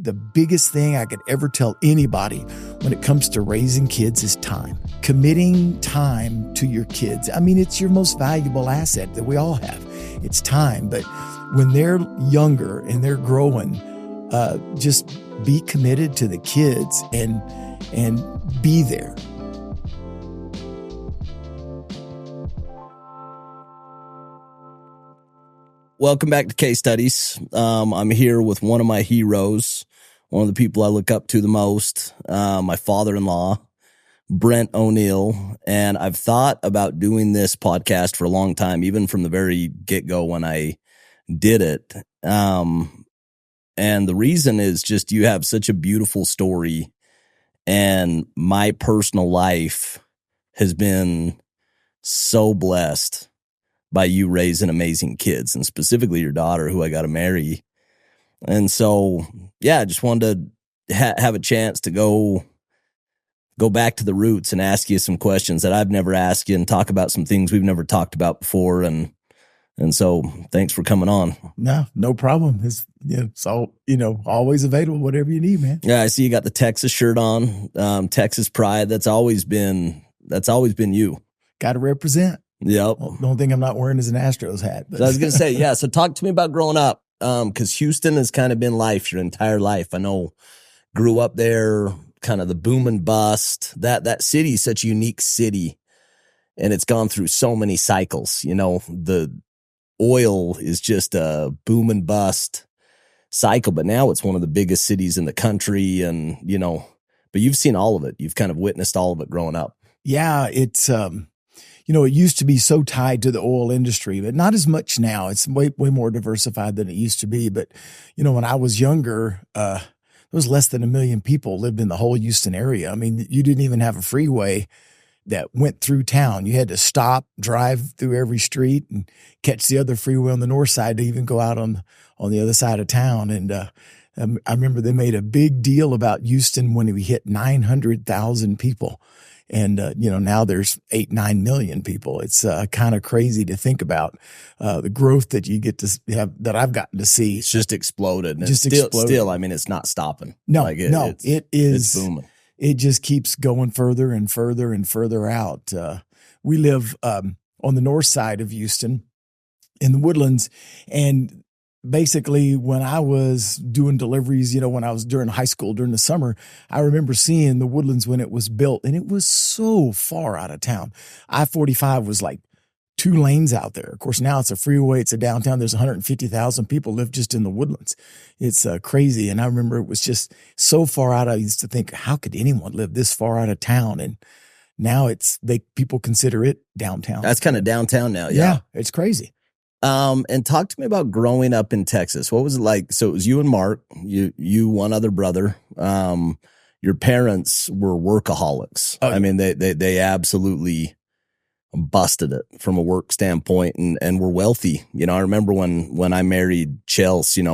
the biggest thing I could ever tell anybody when it comes to raising kids is time. Committing time to your kids. I mean, it's your most valuable asset that we all have. It's time. But when they're younger and they're growing, just be committed to the kids and be there. Welcome back to Case Studies. I'm here with one of my heroes, one of the people I look up to the most, my father-in-law, Brent O'Neal. And I've thought about doing this podcast for a long time, even from the very get-go when I did it. And the reason is just you have such a beautiful story, and my personal life has been so blessed by you raising amazing kids, and specifically your daughter, who I got to marry. And so, yeah, I just wanted to have a chance to go back to the roots and ask you some questions that I've never asked you, and talk about some things we've never talked about before. And so thanks for coming on. No problem. It's all, always available, whatever you need, man. Yeah, I see you got the Texas shirt on, Texas pride. That's always been you. Got to represent. Yep. Well, the only thing I'm not wearing is an Astros hat. But. So I was going to say, yeah. So talk to me about growing up, because Houston has kind of been life your entire life. I know, grew up there, kind of the boom and bust. That city is such a unique city, and it's gone through so many cycles. The oil is just a boom and bust cycle, but now it's one of the biggest cities in the country, and but you've seen all of it. You've kind of witnessed all of it growing up. Yeah, it's it used to be so tied to the oil industry, but not as much now. It's way more diversified than it used to be. But, when I was younger, there was less than 1 million people lived in the whole Houston area. I mean, you didn't even have a freeway that went through town. You had to stop, drive through every street, and catch the other freeway on the north side to even go out on the other side of town. And I remember they made a big deal about Houston when we hit 900,000 people. And, now there's 8-9 million people. It's kind of crazy to think about the growth that you get to have, that I've gotten to see. It's just exploded. And just still, I mean, it's not stopping. No, it is. It's booming. It just keeps going further and further and further out. We live on the north side of Houston in the Woodlands, and basically, when I was doing deliveries, when I was during high school, during the summer, I remember seeing the Woodlands when it was built, and it was so far out of town. I-45 was like 2 lanes out there. Of course, now it's a freeway. It's a downtown. There's 150,000 people live just in the Woodlands. It's crazy. And I remember it was just so far out. I used to think, how could anyone live this far out of town? And now people consider it downtown. That's kind of downtown now. Yeah, it's crazy. And talk to me about growing up in Texas. What was it like? So it was you and Mark, you one other brother. Your parents were workaholics. Oh, yeah. I mean, they absolutely busted it from a work standpoint, and were wealthy. I remember when I married Chelsea,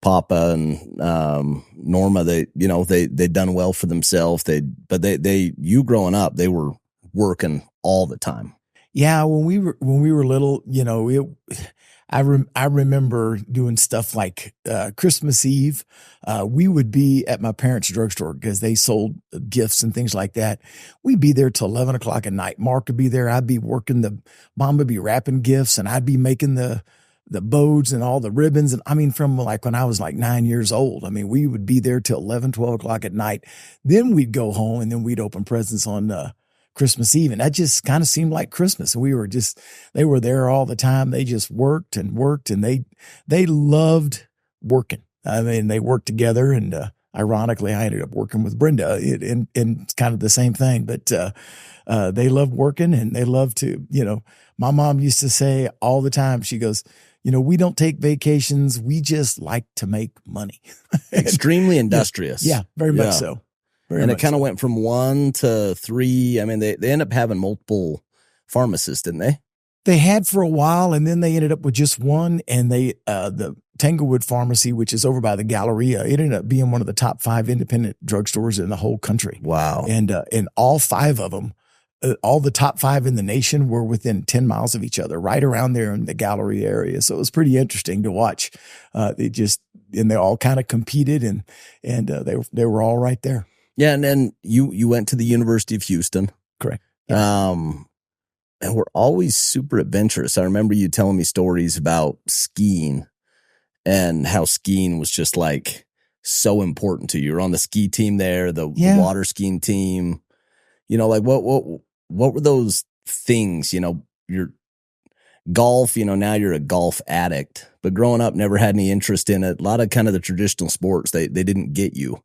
Papa and Norma, they'd done well for themselves. You growing up, they were working all the time. Yeah, when we were little, I remember doing stuff like Christmas Eve. We would be at my parents' drugstore because they sold gifts and things like that. We'd be there till 11 o'clock at night. Mark would be there. I'd be working. Mom would be wrapping gifts, and I'd be making the bows and all the ribbons. And I mean, from like when I was like 9 years old, I mean, we would be there till 11, 12 o'clock at night. Then we'd go home, and then we'd open presents on Christmas Eve. And that just kind of seemed like Christmas. They were there all the time. They just worked, and they loved working. I mean, they worked together, and ironically, I ended up working with Brenda, and it's kind of the same thing, but they loved working, and they loved to, my mom used to say all the time, she goes, we don't take vacations. We just like to make money. Extremely industrious. Yeah, very much so. And it kind of went from 1 to 3. I mean, they ended up having multiple pharmacists, didn't they? They had for a while, and then they ended up with just one. And the Tanglewood Pharmacy, which is over by the Galleria, it ended up being one of the top 5 independent drugstores in the whole country. Wow! And all 5 of them, all the top 5 in the nation, were within 10 miles of each other, right around there in the Galleria area. So it was pretty interesting to watch. they all kind of competed, and they were all right there. Yeah. And then you went to the University of Houston. Correct. Yeah. And we're always super adventurous. I remember you telling me stories about skiing and how skiing was just like so important to you. You're on the ski team there, the water skiing team, like what were those things, your golf, now you're a golf addict, but growing up, never had any interest in it. A lot of kind of the traditional sports, they didn't get you.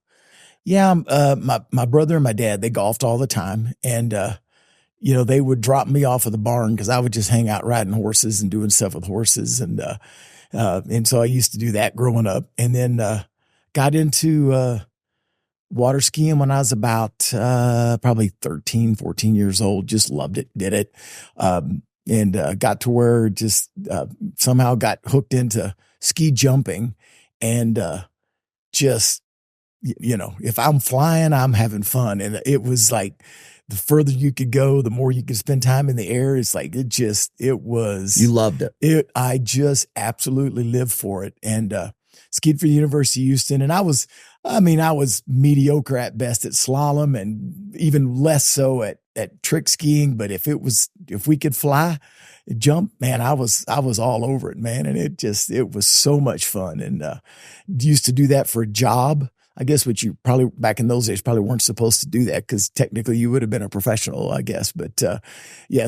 Yeah. My brother and my dad, they golfed all the time. And, they would drop me off of the barn because I would just hang out riding horses and doing stuff with horses. And so I used to do that growing up, and then got into water skiing when I was about probably 13, 14 years old. Just loved it, did it. And got to where just somehow got hooked into ski jumping, and just, if I'm flying, I'm having fun. And it was like, the further you could go, the more you could spend time in the air. It's like, it was. You loved it. I just absolutely lived for it. And skied for the University of Houston. And I was mediocre at best at slalom, and even less so at trick skiing. But if we could fly, jump, man, I was all over it, man. And it was so much fun. And used to do that for a job. I guess what you probably back in those days probably weren't supposed to do that, because technically you would have been a professional, I guess. But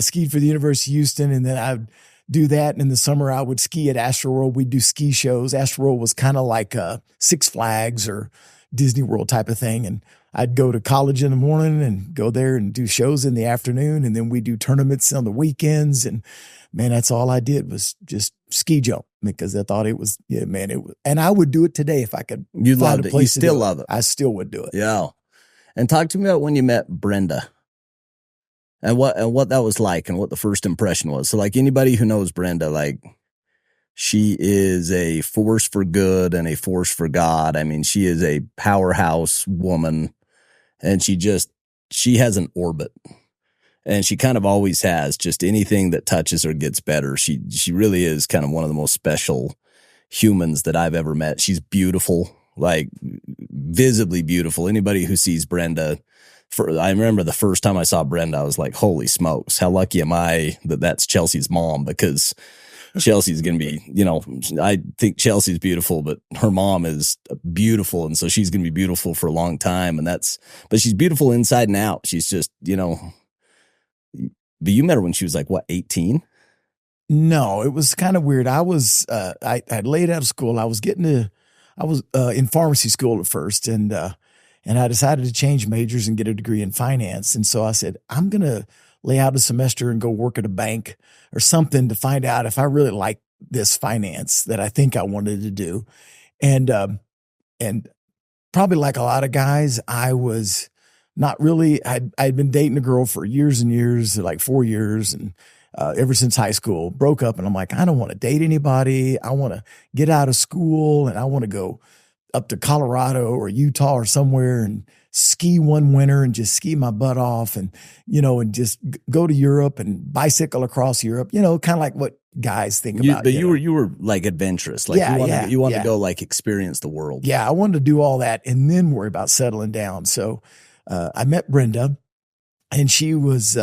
skied for the University of Houston, and then I'd do that. And in the summer I would ski at Astroworld. We'd do ski shows. Astroworld was kind of like Six Flags or Disney World type of thing. And I'd go to college in the morning and go there and do shows in the afternoon. And then we do tournaments on the weekends. And man, that's all I did was just ski jump, because I thought it was, and I would do it today if I could. You loved it. You still love it. I still would do it. Yeah. And talk to me about when you met Brenda and what that was like and what the first impression was. So like anybody who knows Brenda, like she is a force for good and a force for God. I mean, she is a powerhouse woman, and she has an orbit. And she kind of always has. Just anything that touches her gets better. She really is kind of one of the most special humans that I've ever met. She's beautiful, like visibly beautiful. Anybody who sees Brenda, I remember the first time I saw Brenda, I was like, holy smokes, how lucky am I that that's Chelsea's mom, because Chelsea's going to be, I think Chelsea's beautiful, but her mom is beautiful. And so she's going to be beautiful for a long time. But she's beautiful inside and out. She's just, but you met her when she was like, what, 18? No, it was kind of weird. I was, I'd laid out of school. I was in pharmacy school at first, and I decided to change majors and get a degree in finance. And so I said, I'm going to lay out a semester and go work at a bank or something to find out if I really like this finance that I think I wanted to do. And probably like a lot of guys, I was not really, I'd been dating a girl for years and years, like 4 years, and ever since high school, broke up. And I'm like, I don't want to date anybody. I want to get out of school, and I want to go up to Colorado or Utah or somewhere and ski one winter and just ski my butt off, and, and just go to Europe and bicycle across Europe, kind of like what guys think about. But you were like adventurous. Like you wanted to go like experience the world. Yeah. I wanted to do all that and then worry about settling down. So I met Brenda, and she was,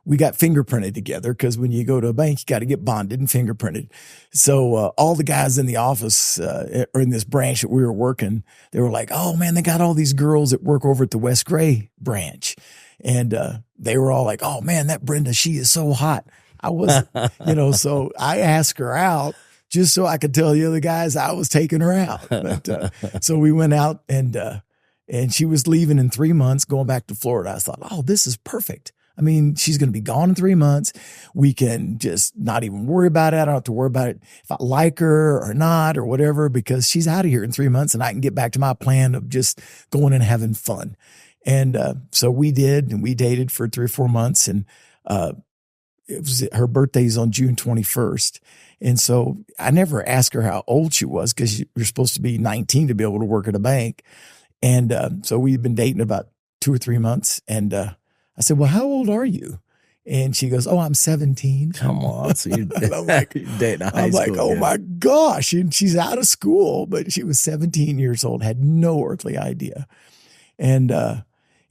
we got fingerprinted together, because when you go to a bank, you got to get bonded and fingerprinted. So all the guys in the office or in this branch that we were working, they were like, oh man, they got all these girls that work over at the West Gray branch. And they were all like, oh man, that Brenda, she is so hot. I was, so I asked her out just so I could tell the other guys I was taking her out. But, so we went out, and she was leaving in 3 months, going back to Florida. I thought, oh, this is perfect. I mean, she's going to be gone in 3 months. We can just not even worry about it. I don't have to worry about it if I like her or not or whatever, because she's out of here in 3 months, and I can get back to my plan of just going and having fun. And so we did, and we dated for 3 or 4 months. And her birthday's on June 21st. And so I never asked her how old she was, because you're supposed to be 19 to be able to work at a bank. And so we'd been dating about 2 or 3 months. And I said, well, how old are you? And she goes, oh, I'm 17. Come on. So you're, I'm like, you're dating a high school oh kid. my gosh. And she's out of school, but she was 17 years old, had no earthly idea. And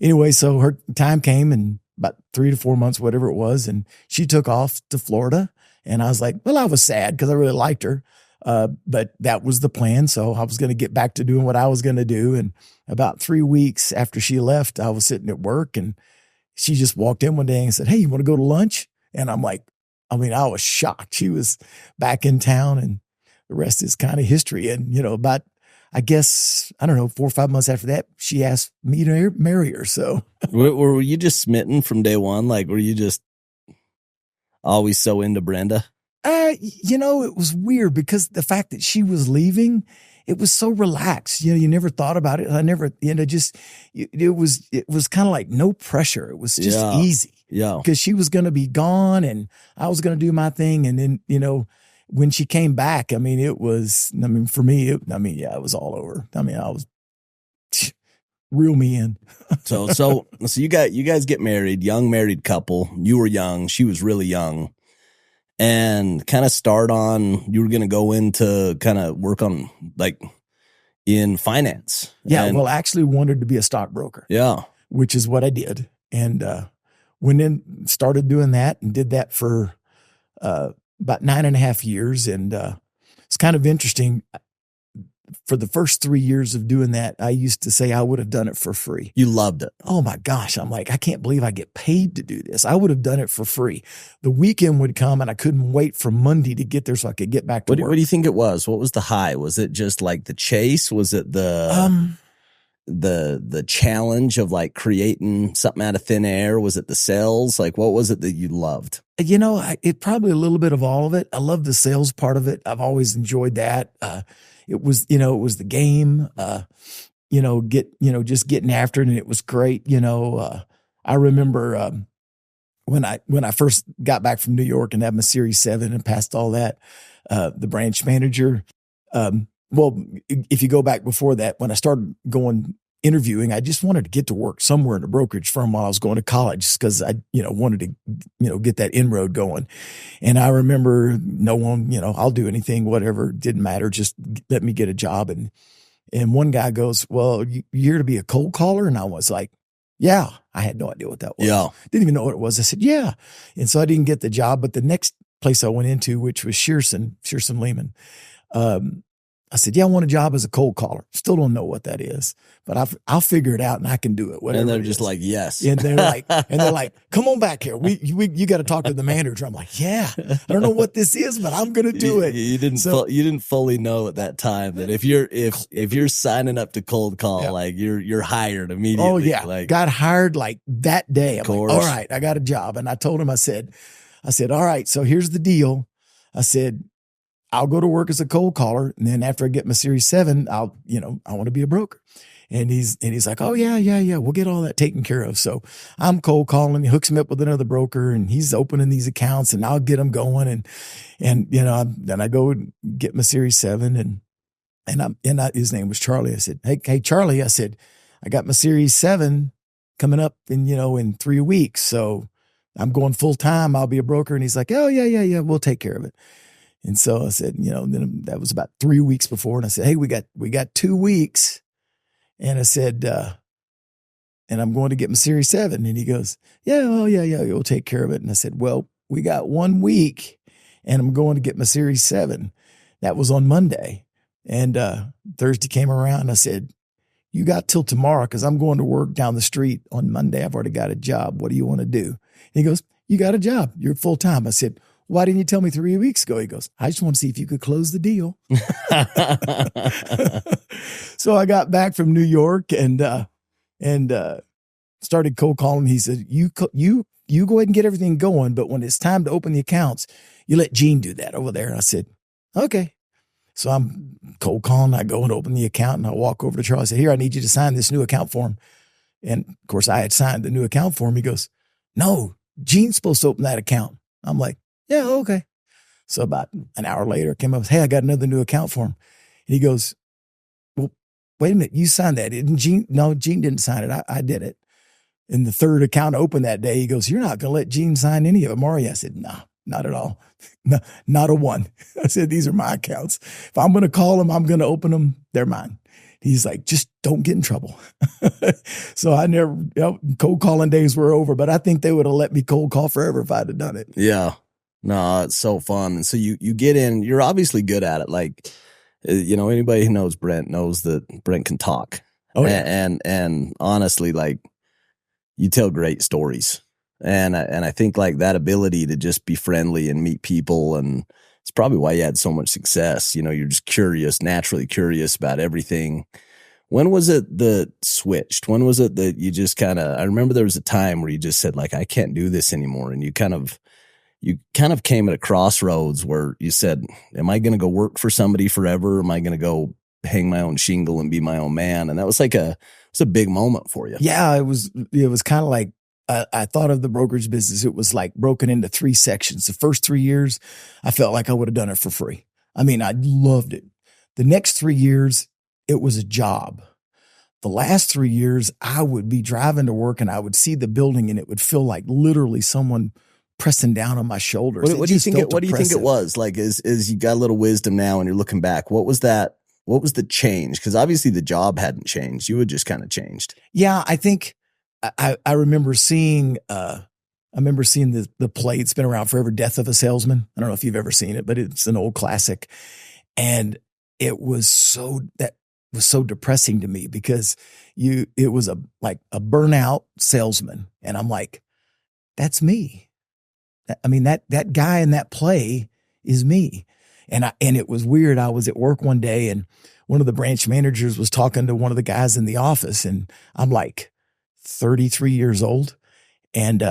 anyway, so her time came and about 3 to 4 months, whatever it was. And she took off to Florida. And I was like, well, I was sad because I really liked her. But that was the plan. So I was going to get back to doing what I was going to do. And about 3 weeks after she left, I was sitting at work and she just walked in one day and said, hey, you want to go to lunch? And I'm like, I was shocked. She was back in town and the rest is kind of history. And, about, I guess, I don't know, 4 or 5 months after that, she asked me to marry her. So were you just smitten from day one? Like, were you just always so into Brenda? It was weird because the fact that she was leaving, it was so relaxed. You never thought about it. I never, it was kind of like no pressure. It was just easy. Yeah. Because she was going to be gone and I was going to do my thing. And then, when she came back, for me, it was all over. I was reel me in. So you guys get married, young married couple. You were young. She was really young. And kind of you were going to go into kind of work on like in finance. Yeah. Well, I actually wanted to be a stockbroker. Yeah. Which is what I did. And went in, started doing that and did that for about 9.5 years. And it's kind of interesting. For the first 3 years of doing that, I used to say I would have done it for free. You loved it. Oh my gosh. I'm like, I can't believe I get paid to do this. I would have done it for free. The weekend would come and I couldn't wait for Monday to get there so I could get back to work. What do you think it was? What was the high? Was it just like the chase? Was it the challenge of like creating something out of thin air? Was it the sales? Like, what was it that you loved? It probably a little bit of all of it. I love the sales part of it. I've always enjoyed that. It was the game, just getting after it. And it was great. I remember, when I first got back from New York and had my Series 7 and passed all that, the branch manager, if you go back before that, when I started going interviewing, I just wanted to get to work somewhere in a brokerage firm while I was going to college because I, wanted to, get that inroad going. And I remember no one, I'll do anything, whatever, didn't matter. Just let me get a job. And one guy goes, well, you're here to be a cold caller? And I was like, yeah, I had no idea what that was. Yeah. Didn't even know what it was. I said, yeah. And so I didn't get the job, but the next place I went into, which was Shearson Lehman, I said, yeah, I want a job as a cold caller. Still don't know what that is, but I'll figure it out and I can do it. Whatever. And they're just like, yes. And they're like, come on back here. You got to talk to the manager. I'm like, yeah, I don't know what this is, but I'm going to do it. You didn't fully know at that time that if you're signing up to cold call, like you're hired immediately. Oh yeah. Like, got hired like that day. I'm like, all right, I got a job. And I told him, I said, all right, so here's the deal. I said, I'll go to work as a cold caller. And then after I get my Series 7, I want to be a broker. And he's like, oh yeah. We'll get all that taken care of. So I'm cold calling. He hooks me up with another broker and he's opening these accounts and I'll get them going. And then I go and get my Series 7 and his name was Charlie. I said, hey, Charlie, I said, I got my Series 7 coming up in 3 weeks. So I'm going full time. I'll be a broker. And he's like, oh yeah. We'll take care of it. And so I said, then that was about 3 weeks before. And I said, hey, we got 2 weeks. And I said, and I'm going to get my Series 7. And he goes, yeah, you'll take care of it. And I said, well, we got 1 week and I'm going to get my Series 7. That was on Monday. And Thursday came around. I said, you got till tomorrow because I'm going to work down the street on Monday. I've already got a job. What do you want to do? And he goes, you got a job. You're full time. I said, why didn't you tell me 3 weeks ago? He goes, I just want to see if you could close the deal. So I got back from New York and started cold calling. He said, you go ahead and get everything going. But when it's time to open the accounts, you let Gene do that over there. And I said, okay. So I'm cold calling. I go and open the account and I walk over to Charlie. I said, here, I need you to sign this new account form. And of course I had signed the new account form. He goes, no, Gene's supposed to open that account. I'm like, yeah, okay. So about an hour later, I came up, hey, I got another new account form. And he goes, well, wait a minute, you signed that. Didn't Gene? No, Gene didn't sign it. I did it. And the third account opened that day. He goes, "You're not going to let Gene sign any of them, are you?" I said, "No, not at all. No, not a one." I said, "These are my accounts. If I'm going to call them, I'm going to open them. They're mine." He's like, "Just don't get in trouble." So I never, cold calling days were over, but I think they would have let me cold call forever if I'd have done it. Yeah. No, it's so fun. And so you get in, you're obviously good at it. Like, anybody who knows Brent knows that Brent can talk. Oh, yeah. And honestly, like, you tell great stories. And I think like that ability to just be friendly and meet people, and it's probably why you had so much success. You're just curious, naturally curious about everything. When was it that switched? When was it that you just I remember there was a time where you just said like, I can't do this anymore. And you kind of came at a crossroads where you said, am I going to go work for somebody forever? Am I going to go hang my own shingle and be my own man? And that was it's a big moment for you. Yeah, it was kind of like, I thought of the brokerage business. It was like broken into 3 sections. The first 3 years, I felt like I would have done it for free. I mean, I loved it. The next 3 years, it was a job. The last 3 years, I would be driving to work and I would see the building and it would feel like literally someone pressing down on my shoulders. What do you think it was? Like, as you got a little wisdom now and you're looking back, what was that? What was the change? Because obviously the job hadn't changed. You had just kind of changed. Yeah, I think I remember seeing the play. It's been around forever, Death of a Salesman. I don't know if you've ever seen it, but it's an old classic. And it was so depressing to me because it was a burnout salesman. And I'm like, that's me. I mean, that guy in that play is me. And it was weird. I was at work one day and one of the branch managers was talking to one of the guys in the office, and I'm like 33 years old. And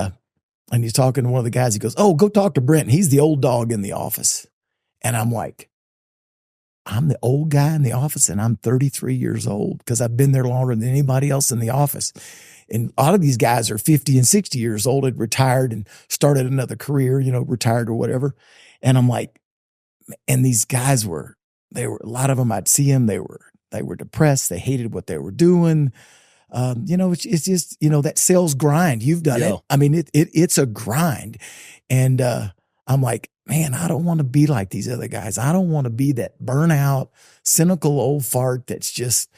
he's talking to one of the guys. He goes, "Oh, go talk to Brent. He's the old dog in the office." And I'm like, I'm the old guy in the office and I'm 33 years old because I've been there longer than anybody else in the office. And a lot of these guys are 50 and 60 years old, had retired and started another career, retired or whatever. And I'm like, and these guys a lot of them, I'd see them. They were depressed. They hated what they were doing. It's just, that sales grind. You've done it. I mean, it's a grind. And I'm like, man, I don't want to be like these other guys. I don't want to be that burnout, cynical old fart that's just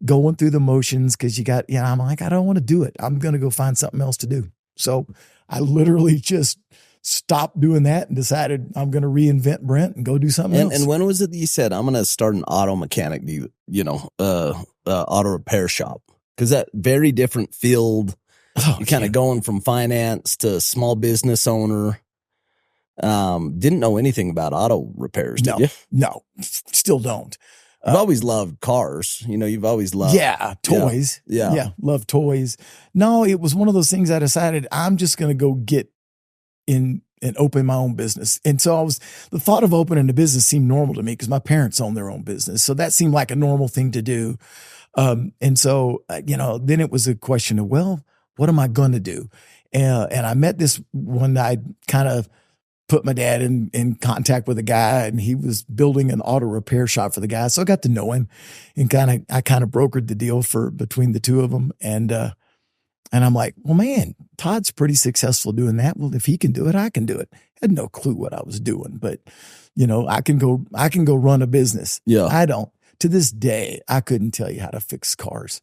going through the motions because I'm like, I don't want to do it. I'm going to go find something else to do. So I literally just stopped doing that and decided I'm going to reinvent Brent and go do something else. And when was it that you said, I'm going to start an auto mechanic, auto repair shop? Because that very different field, you kind of going from finance to small business owner. Didn't know anything about auto repairs, did you? No, still don't. You've always loved cars. You've always loved. Yeah, toys. Yeah, love toys. No, it was one of those things I decided I'm just going to go get in and open my own business. And so the thought of opening a business seemed normal to me because my parents own their own business. So that seemed like a normal thing to do. And so, then it was a question of, well, what am I going to do? And I met this one, I kind of put my dad in contact with a guy, and he was building an auto repair shop for the guy. So I got to know him and I kind of brokered the deal between the two of them. And I'm like, well, man, Todd's pretty successful doing that. Well, if he can do it, I can do it. I had no clue what I was doing, but I can go run a business. Yeah. I don't. To this day, I couldn't tell you how to fix cars.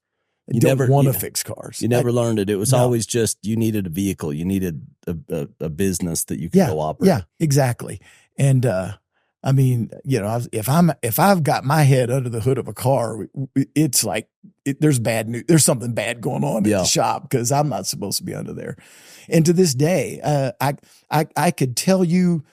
I don't want to fix cars. You never learned it. It was always just, you needed a vehicle. You needed a business that you could go operate. Yeah, exactly. And, I mean, if I've got my head under the hood of a car, it's like, there's bad news. There's something bad going on at the shop because I'm not supposed to be under there. And to this day, I could tell you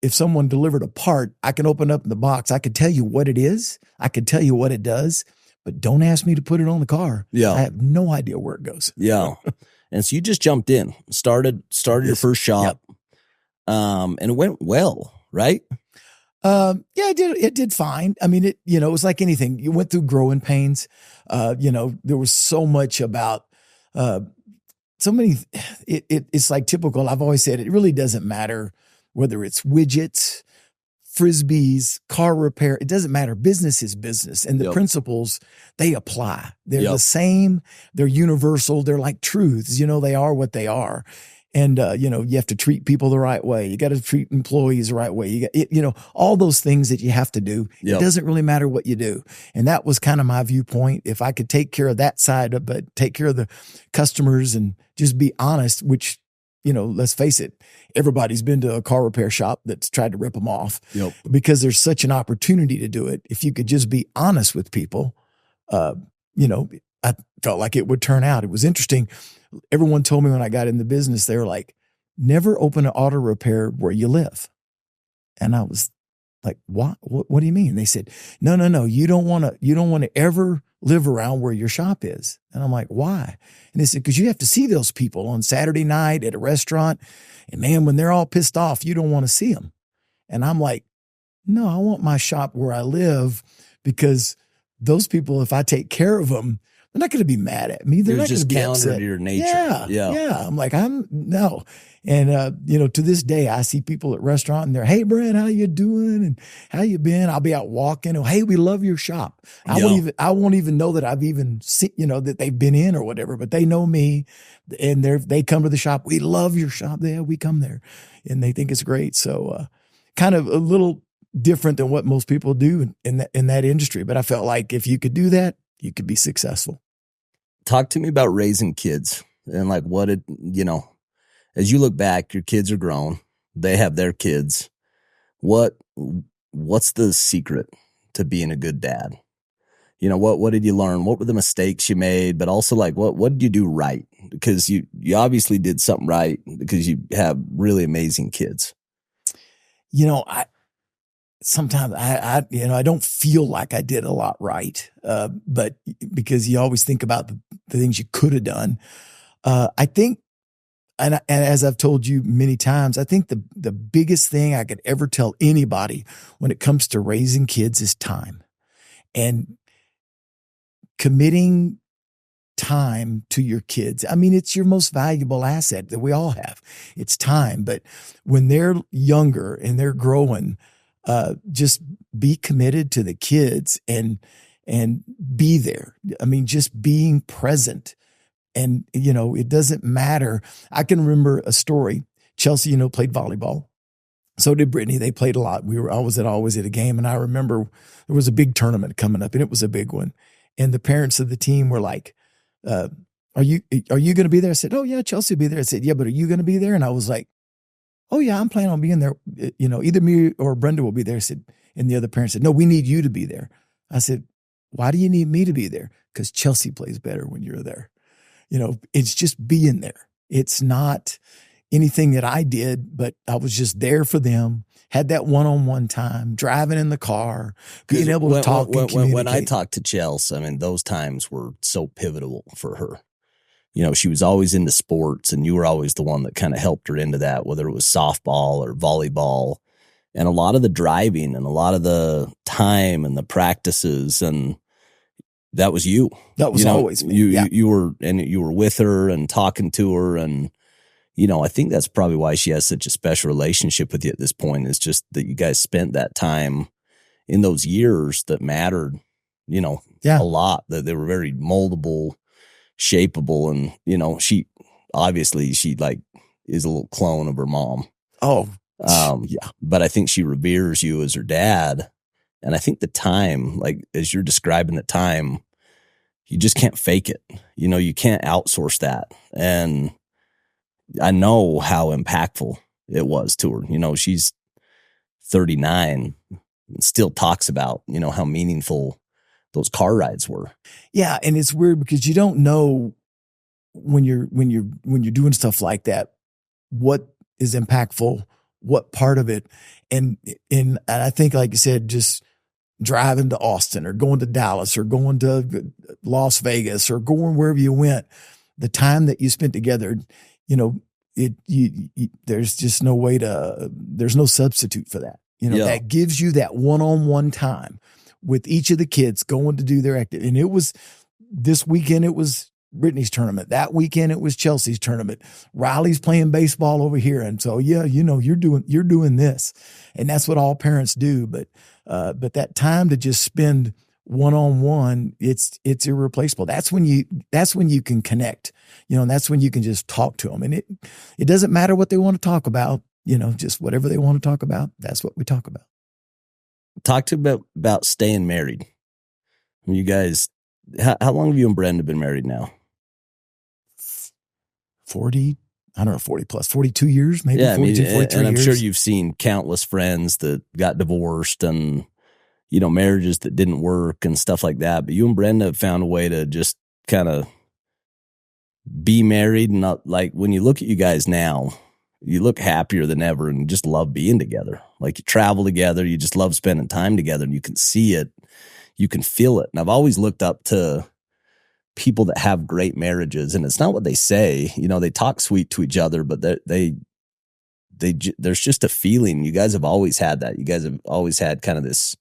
if someone delivered a part, I can open up the box. I could tell you what it is. I could tell you what it does, but don't ask me to put it on the car. Yeah. I have no idea where it goes. Yeah. And so you just jumped in, started your first shop. Yep. And it went well, right? Yeah, it did fine. I mean, it was like anything. You went through growing pains. There was so much about, it's like typical. I've always said it really doesn't matter whether it's widgets, Frisbees, car repair, it doesn't matter. Business is business. And the Yep. principles, they apply. They're Yep. the same. They're universal. They're like truths. They are what they are. And, you have to treat people the right way. You got to treat employees the right way. You got, all those things that you have to do. Yep. It doesn't really matter what you do. And that was kind of my viewpoint. If I could take care of that side of it, take care of the customers and just be honest, which, let's face it, everybody's been to a car repair shop that's tried to rip them off. Yep. Because there's such an opportunity to do it. If you could just be honest with people, I felt like it would turn out. It was interesting. Everyone told me when I got in the business, they were like, never open an auto repair where you live. And I was like, what do you mean? They said, no. You don't want to ever live around where your shop is. And I'm like, why? And they said, because you have to see those people on Saturday night at a restaurant. And man, when they're all pissed off, you don't want to see them. And I'm like, no, I want my shop where I live, because those people, if I take care of them, they're not going to be mad at me. They're not going to be upset. To your nature. Yeah. I'm like, no. And, to this day, I see people at restaurant and they're, hey, Brent, how you doing? And how you been? I'll be out walking. Oh, hey, we love your shop. I won't even know that I've even seen, that they've been in or whatever, but they know me and they come to the shop. We love your shop. Yeah, we come there and they think it's great. So, kind of a little different than what most people do in that industry. But I felt like if you could do that, you could be successful. Talk to me about raising kids and like as you look back, your kids are grown, they have their kids. What's the secret to being a good dad? What did you learn? What were the mistakes you made? But also like, what did you do right? Because you obviously did something right because you have really amazing kids. Sometimes I don't feel like I did a lot right. But because you always think about the things you could have done. I think, and as I've told you many times, I think the biggest thing I could ever tell anybody when it comes to raising kids is time, and committing time to your kids. I mean, it's your most valuable asset that we all have. It's time. But when they're younger and they're growing, just be committed to the kids and be there. I mean, just being present. And, it doesn't matter. I can remember a story. Chelsea, played volleyball. So did Brittany. They played a lot. I was always at a game. And I remember there was a big tournament coming up and it was a big one. And the parents of the team were like, are you going to be there? I said, oh yeah, Chelsea will be there. I said, yeah, but are you going to be there? And I was like, oh yeah, I'm planning on being there. Either me or Brenda will be there. I said, and the other parent said, no, we need you to be there. I said, why do you need me to be there? Because Chelsea plays better when you're there. It's just being there. It's not anything that I did, but I was just there for them. Had that one-on-one time, driving in the car, being able to talk and communicate. When I talked to Chelsea, I mean, those times were so pivotal for her. She was always into sports, and you were always the one that kind of helped her into that, whether it was softball or volleyball. And a lot of the driving and a lot of the time and the practices, and that was you. That was always me. You were with her and talking to her, and I think that's probably why she has such a special relationship with you at this point, is just that you guys spent that time in those years that mattered, a lot, that they were very moldable, shapeable. And, she like is a little clone of her mom. Oh, yeah. But I think she reveres you as her dad. And I think the time, like as you're describing the time, you just can't fake it. You can't outsource that. And I know how impactful it was to her. She's 39 and still talks about, how meaningful those car rides were. Yeah. And it's weird because you don't know when you're doing stuff like that, what is impactful, what part of it. And I think, like you said, just driving to Austin or going to Dallas or going to Las Vegas or going wherever you went, the time that you spent together, there's just no way there's no substitute for that. That gives you that one-on-one time with each of the kids going to do their activity. And it was this weekend, it was Brittany's tournament. That weekend it was Chelsea's tournament. Riley's playing baseball over here. And so, yeah, you're doing this. And that's what all parents do. But that time to just spend one-on-one, it's irreplaceable. That's when you can connect, and that's when you can just talk to them. And it doesn't matter what they want to talk about, just whatever they want to talk about. That's what we talk about. Talk to about staying married. You guys, how long have you and Brenda been married now? 40, I don't know, 40 plus, 42 years, maybe 42, 43 years. And I'm sure you've seen countless friends that got divorced and, marriages that didn't work and stuff like that. But you and Brenda have found a way to just kind of be married. And not like when you look at you guys now, you look happier than ever and just love being together. Like you travel together, you just love spending time together, and you can see it, you can feel it. And I've always looked up to people that have great marriages, and it's not what they say. They talk sweet to each other, but there's just a feeling. You guys have always had that. You guys have always had kind of this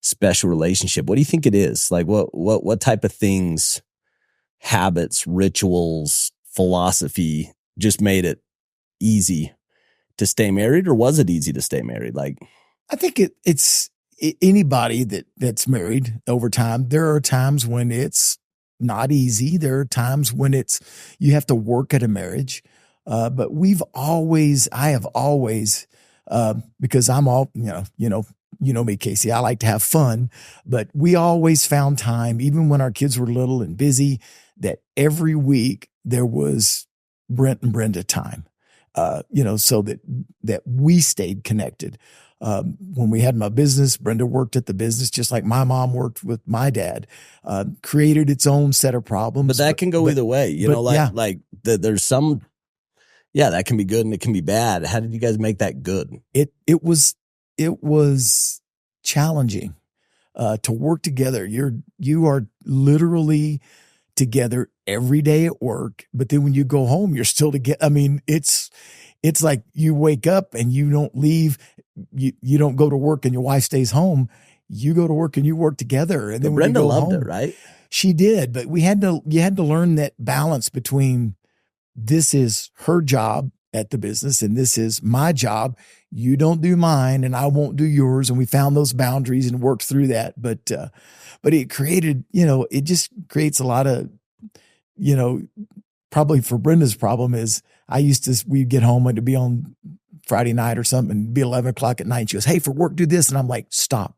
special relationship. What do you think it is? Like what type of things, habits, rituals, philosophy just made it easy to stay married, or was it easy to stay married? Like, I think it's anybody that's married over time. There are times when it's not easy. There are times when you have to work at a marriage. But I have always, because I'm all, you know me, Casey, I like to have fun, but we always found time, even when our kids were little and busy, that every week there was Brent and Brenda time. So that we stayed connected. When we had my business, Brenda worked at the business, just like my mom worked with my dad, created its own set of problems. But that can go either way, there's some, that can be good and it can be bad. How did you guys make that good? It was challenging, to work together. You are literally together every day at work, but then when you go home, you're still together. I mean, it's like you wake up and you don't leave. You don't go to work and your wife stays home. You go to work and you work together. And then Brenda loved it, right? She did, but you had to learn that balance between this is her job at the business and this is my job. You don't do mine and I won't do yours. And we found those boundaries and worked through that. But it created, it just creates a lot of, probably for Brenda's problem is we'd get home and to be on Friday night or something and be 11 o'clock at night. And she goes, "Hey, for work, do this." And I'm like, "Stop.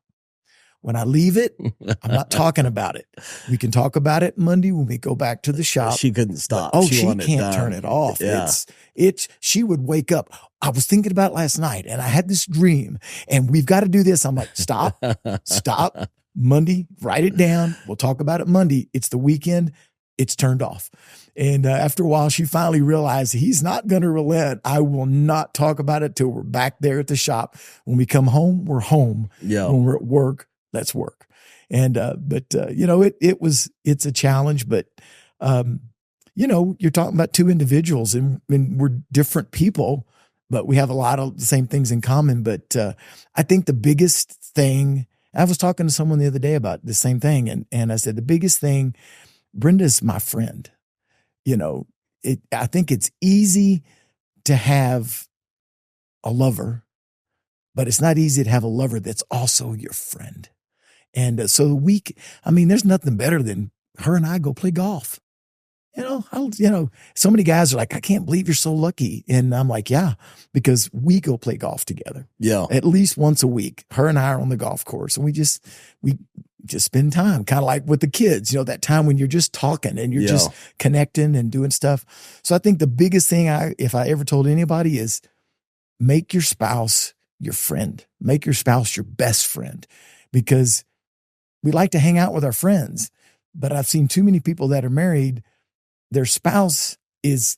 When I leave it, I'm not talking about it. We can talk about it Monday when we go back to the shop." She couldn't stop. She can't turn it off. Yeah. She would wake up. "I was thinking about it last night and I had this dream and we've got to do this." I'm like, "Stop, stop. Monday, write it down. We'll talk about it Monday. It's the weekend. It's turned off." And after a while, she finally realized he's not going to relent. I will not talk about it till we're back there at the shop. When we come home, we're home. Yeah. When we're at work, let's work. And, it's a challenge, but, you're talking about two individuals and we're different people, but we have a lot of the same things in common. But, I think the biggest thing, I was talking to someone the other day about the same thing. And I said, the biggest thing, Brenda's my friend. I think it's easy to have a lover, but it's not easy to have a lover that's also your friend. And there's nothing better than her and I go play golf. So many guys are like, "I can't believe you're so lucky." And I'm like, yeah, because we go play golf together. Yeah. At least once a week. Her and I are on the golf course and we just spend time, kind of like with the kids, that time when you're just talking and you're just connecting and doing stuff. So I think the biggest thing if I ever told anybody is make your spouse your friend, make your spouse your best friend, because we like to hang out with our friends, but I've seen too many people that are married, their spouse it's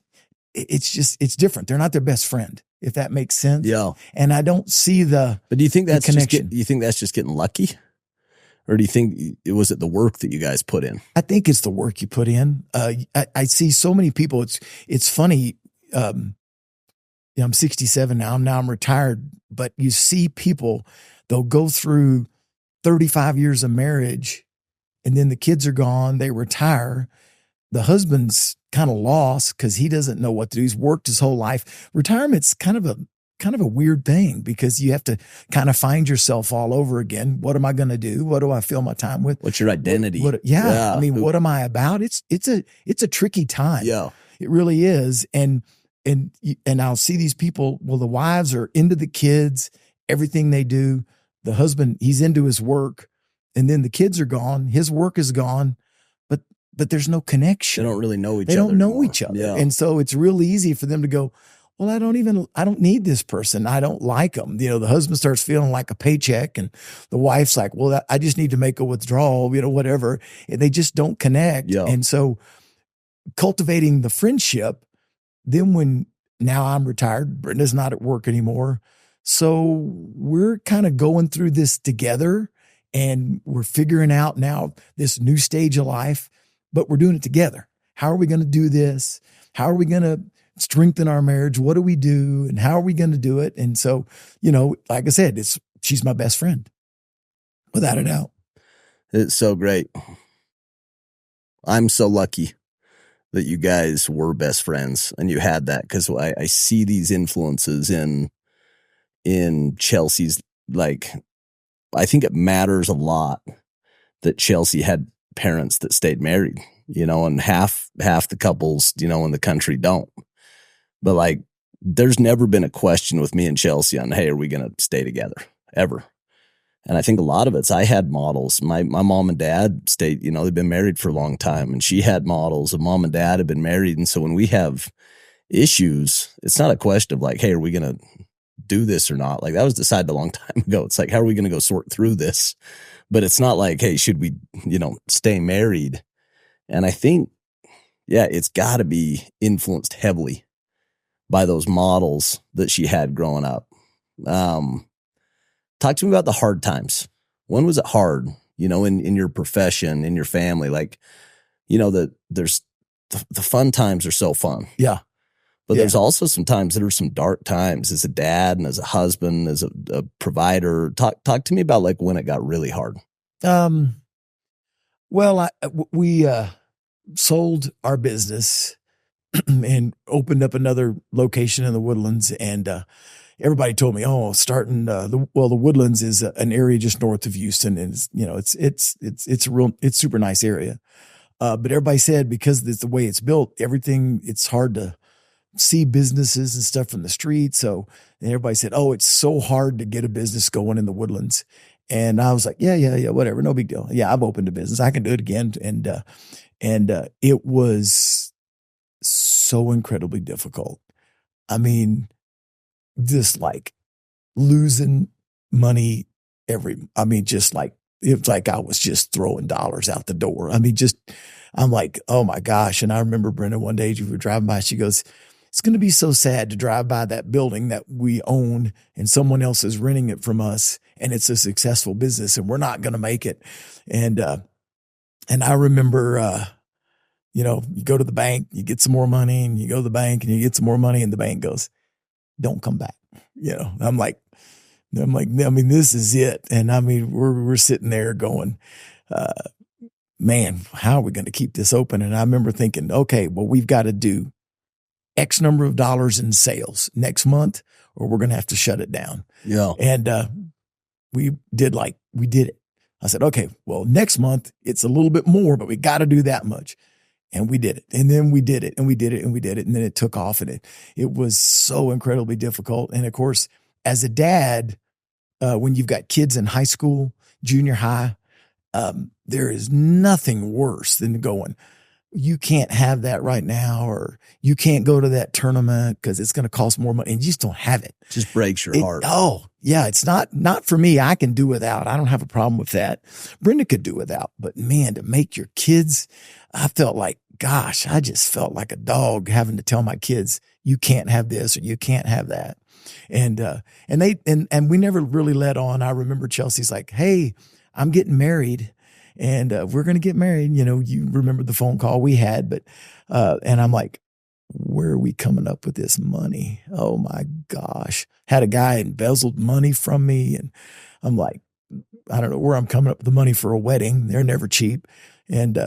different. They're not their best friend, if that makes sense. Yeah. And I don't see but do you think that's connection. Do you think that's just getting lucky? Or do you think was it the work that you guys put in? I think it's the work you put in. I see so many people. It's funny. I'm 67 now. Now I'm retired, but you see people, they'll go through 35 years of marriage and then the kids are gone. They retire. the husband's kind of lost because he doesn't know what to do. He's worked his whole life. Retirement's kind of a weird thing because you have to kind of find yourself all over again. What am I going to do? What do I fill my time with? What's your identity? I mean, what am I about? It's a tricky time. Yeah, it really is. And I'll see these people. Well, the wives are into the kids, everything they do. The husband, he's into his work, and then the kids are gone. His work is gone, but there's no connection. They don't really know each other. They don't know anymore. each other. Yeah. And so it's real easy for them to go, well, I don't need this person. I don't like them. You know, the husband starts feeling like a paycheck, and the wife's like, well, I just need to make a withdrawal, you know, whatever. And they just don't connect. Yeah. And so cultivating the friendship, then when now I'm retired, Brenda's not at work anymore. So we're kind of going through this together, and we're figuring out now this new stage of life, but we're doing it together. How are we going to do this? How are we going to strengthen our marriage? What do we do? And how are we going to do it? And so, you know, like I said, she's my best friend, without a doubt. It's so great. I'm so lucky that you guys were best friends and you had that, because I see these influences in Chelsea's. Like, I think it matters a lot that Chelsea had parents that stayed married, you know, and half the couples, you know, in the country don't. But like, there's never been a question with me and Chelsea on, hey, are we going to stay together ever? And I think a lot of it's, I had models. My mom and dad stayed, you know, they've been married for a long time, and she had models of mom and dad have been married. And so when we have issues, it's not a question of like, hey, are we going to do this or not? Like, that was decided a long time ago. It's like, how are we going to go sort through this? But it's not like, hey, should we, you know, stay married? And I think, yeah, it's got to be influenced heavily by those models that she had growing up. Talk to me about the hard times. When was it hard, you know, in your profession, in your family? Like, you know, there's the fun times are so fun. Yeah. But there's also some times that are some dark times as a dad and as a husband, as a provider. Talk to me about like when it got really hard. Well, we sold our business and opened up another location in the Woodlands, and everybody told me, "Oh, starting the Woodlands is an area just north of Houston, and it's a super nice area." But everybody said because it's the way it's built, it's hard to see businesses and stuff from the street. So everybody said, "Oh, it's so hard to get a business going in the Woodlands." And I was like, yeah, whatever, no big deal. Yeah, I've opened a business. I can do it again. And it was so incredibly difficult. I mean, just like losing money just like, it was like I was just throwing dollars out the door. I mean, I'm like, oh my gosh. And I remember Brenda one day, we were driving by, she goes, it's going to be so sad to drive by that building that we own and someone else is renting it from us, and it's a successful business and we're not going to make it. And I remember, you go to the bank, you get some more money, and you go to the bank and you get some more money, and the bank goes, don't come back. I'm like, I mean, this is it. And I mean, we're sitting there going, man, how are we going to keep this open? And I remember thinking, okay, well, we've got to do X number of dollars in sales next month, or we're going to have to shut it down. Yeah. And we did it. I said, okay, well, next month it's a little bit more, but we got to do that much. And we did it. And then we did it, and we did it, and we did it. And then it took off, and it was so incredibly difficult. And of course, as a dad, when you've got kids in high school, junior high, there is nothing worse than going, you can't have that right now, or you can't go to that tournament because it's going to cost more money, and you just don't have it. Just breaks your heart. Oh yeah. It's not for me. I can do without. I don't have a problem with that. Brenda could do without, but man, to make your kids, I felt like, gosh, I just felt like a dog having to tell my kids, you can't have this or you can't have that. And we never really let on. I remember Chelsea's like, hey, I'm getting married. And we're going to get married. You remember the phone call we had, but and I'm like, where are we coming up with this money? Oh my gosh. Had a guy embezzled money from me. And I'm like, I don't know where I'm coming up with the money for a wedding. They're never cheap. And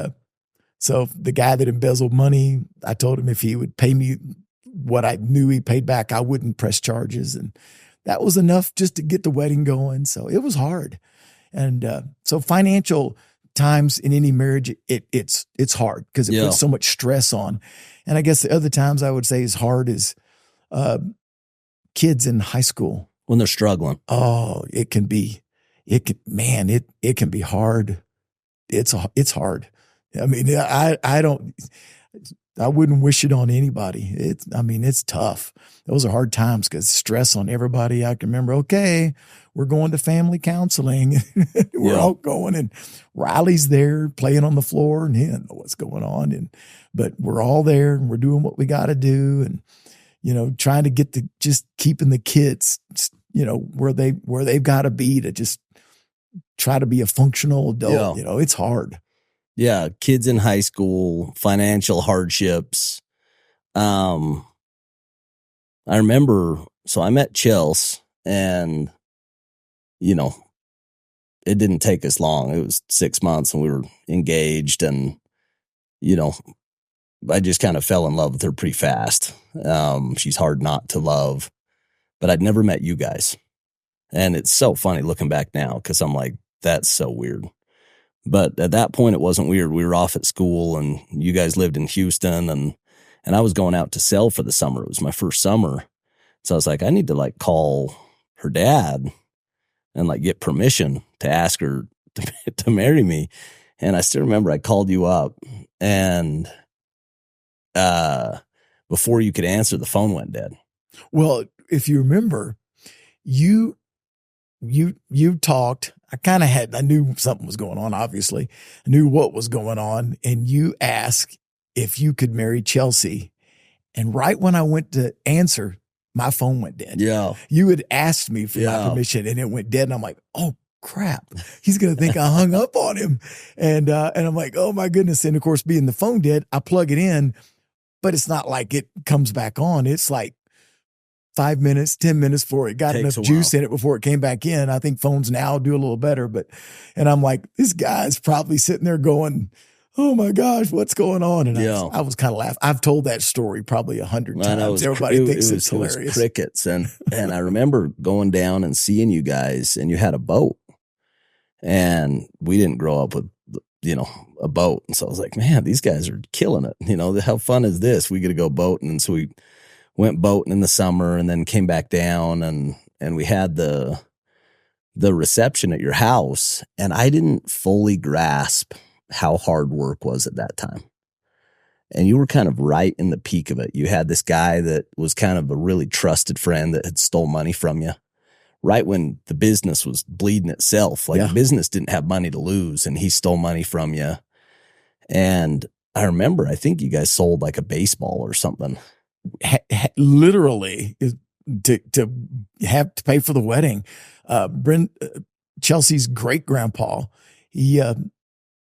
So the guy that embezzled money, I told him if he would pay me what I knew he paid back, I wouldn't press charges. And that was enough just to get the wedding going. So it was hard. And so financial times in any marriage, it's hard because it puts so much stress on. And I guess the other times I would say is hard is kids in high school. When they're struggling. Oh, it can be hard. It's hard. I mean, I wouldn't wish it on anybody. It's tough. Those are hard times because stress on everybody. I can remember, okay, we're going to family counseling. We're all going, and Riley's there playing on the floor, and he doesn't know what's going on. But we're all there, and we're doing what we got to do, and trying to get just keeping the kids, where they've got to be to just try to be a functional adult. It's hard. Yeah, kids in high school, financial hardships. I remember, so I met Chelsea, and, it didn't take us long. It was 6 months, and we were engaged, and, I just kind of fell in love with her pretty fast. She's hard not to love, but I'd never met you guys. And it's so funny looking back now because I'm like, that's so weird. But at that point, it wasn't weird. We were off at school, and you guys lived in Houston, and I was going out to sell for the summer. It was my first summer. So I was like, I need to call her dad and get permission to ask her to marry me. And I still remember I called you up, and before you could answer, the phone went dead. Well, if you remember, you talked. I knew something was going on, obviously. I knew what was going on. And you asked if you could marry Chelsea. And right when I went to answer, my phone went dead. Yeah. You had asked me for my permission, and it went dead. And I'm like, oh, crap. He's going to think I hung up on him. And I'm like, oh, my goodness. And, of course, being the phone dead, I plug it in, but it's not like it comes back on. It's like 5 minutes, 10 minutes before it got enough juice in it before it came back in. I think phones now do a little better, and I'm like, this guy's probably sitting there going, oh my gosh, what's going on? And I was kind of laughing. I've told that story probably 100 times. Everybody thinks it's hilarious. It was crickets. And I remember going down and seeing you guys, and you had a boat, and we didn't grow up with, a boat. And so I was like, man, these guys are killing it. How fun is this? We get to go boating. And so we went boating in the summer, and then came back down, and we had the reception at your house, and I didn't fully grasp how hard work was at that time. And you were kind of right in the peak of it. You had this guy that was kind of a really trusted friend that had stole money from you right when the business was bleeding itself. The business didn't have money to lose, and he stole money from you. And I remember, I think you guys sold a baseball or something. Literally to have to pay for the wedding. Chelsea's great grandpa, he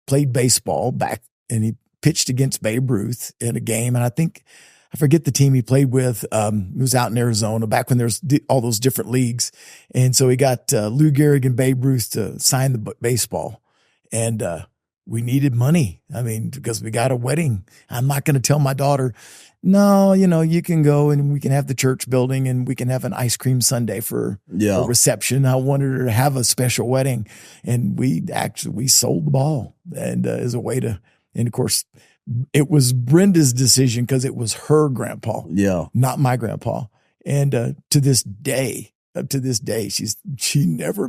played baseball back, and he pitched against Babe Ruth in a game. And I forget the team he played with. He was out in Arizona back when there's all those different leagues. And so he got Lou Gehrig and Babe Ruth to sign the baseball. And we needed money. Because we got a wedding. I'm not going to tell my daughter, no, you can go and we can have the church building and we can have an ice cream sundae for a reception. I wanted her to have a special wedding, and we sold the ball, and as a way to, and of course it was Brenda's decision because it was her grandpa, not my grandpa. And to this day, she never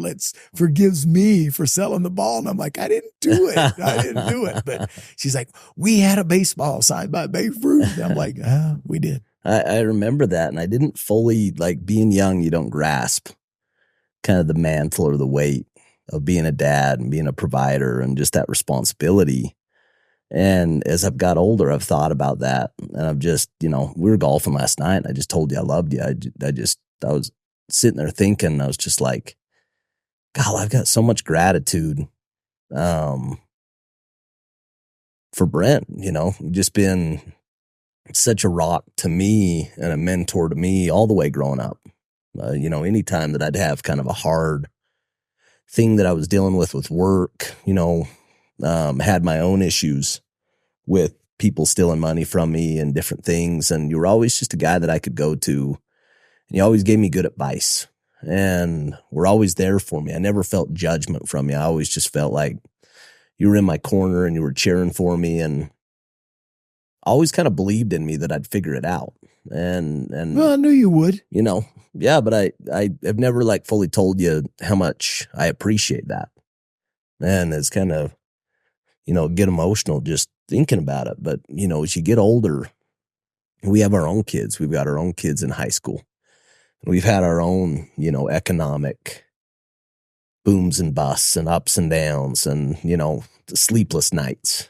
forgives me for selling the ball. And I'm like, I didn't do it. But she's like, we had a baseball signed by Babe Ruth. And I'm like, we did. I remember that. And I didn't fully, being young, you don't grasp kind of the mantle or the weight of being a dad and being a provider and just that responsibility. And as I've got older, I've thought about that. And I've just, we were golfing last night, and I just told you I loved you. I was sitting there thinking, I was just like, God, I've got so much gratitude for Brent, just been such a rock to me and a mentor to me all the way growing up. Anytime that I'd have kind of a hard thing that I was dealing with work, had my own issues, with people stealing money from me and different things. And you were always just a guy that I could go to. And you always gave me good advice and were always there for me. I never felt judgment from you. I always just felt like you were in my corner and you were cheering for me, and always kind of believed in me that I'd figure it out. And well, I knew you would. Yeah, but I have never like fully told you how much I appreciate that. And it's kind of, get emotional just thinking about it. But, as you get older, we have our own kids. We've got our own kids in high school. And we've had our own, economic booms and busts and ups and downs and, the sleepless nights.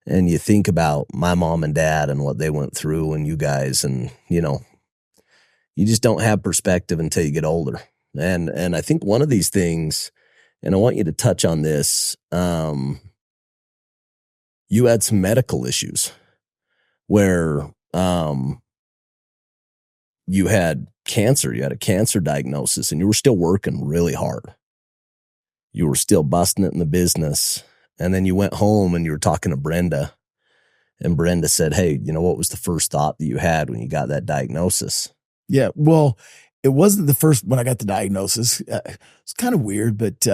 And you think about my mom and dad and what they went through and you guys, and, you just don't have perspective until you get older. And I think one of these things, and I want you to touch on this, you had some medical issues where you had cancer. You had a cancer diagnosis and you were still working really hard. You were still busting it in the business. And then you went home and you were talking to Brenda, and Brenda said, hey, what was the first thought that you had when you got that diagnosis? Yeah, well, it wasn't the first when I got the diagnosis. It's kind of weird, but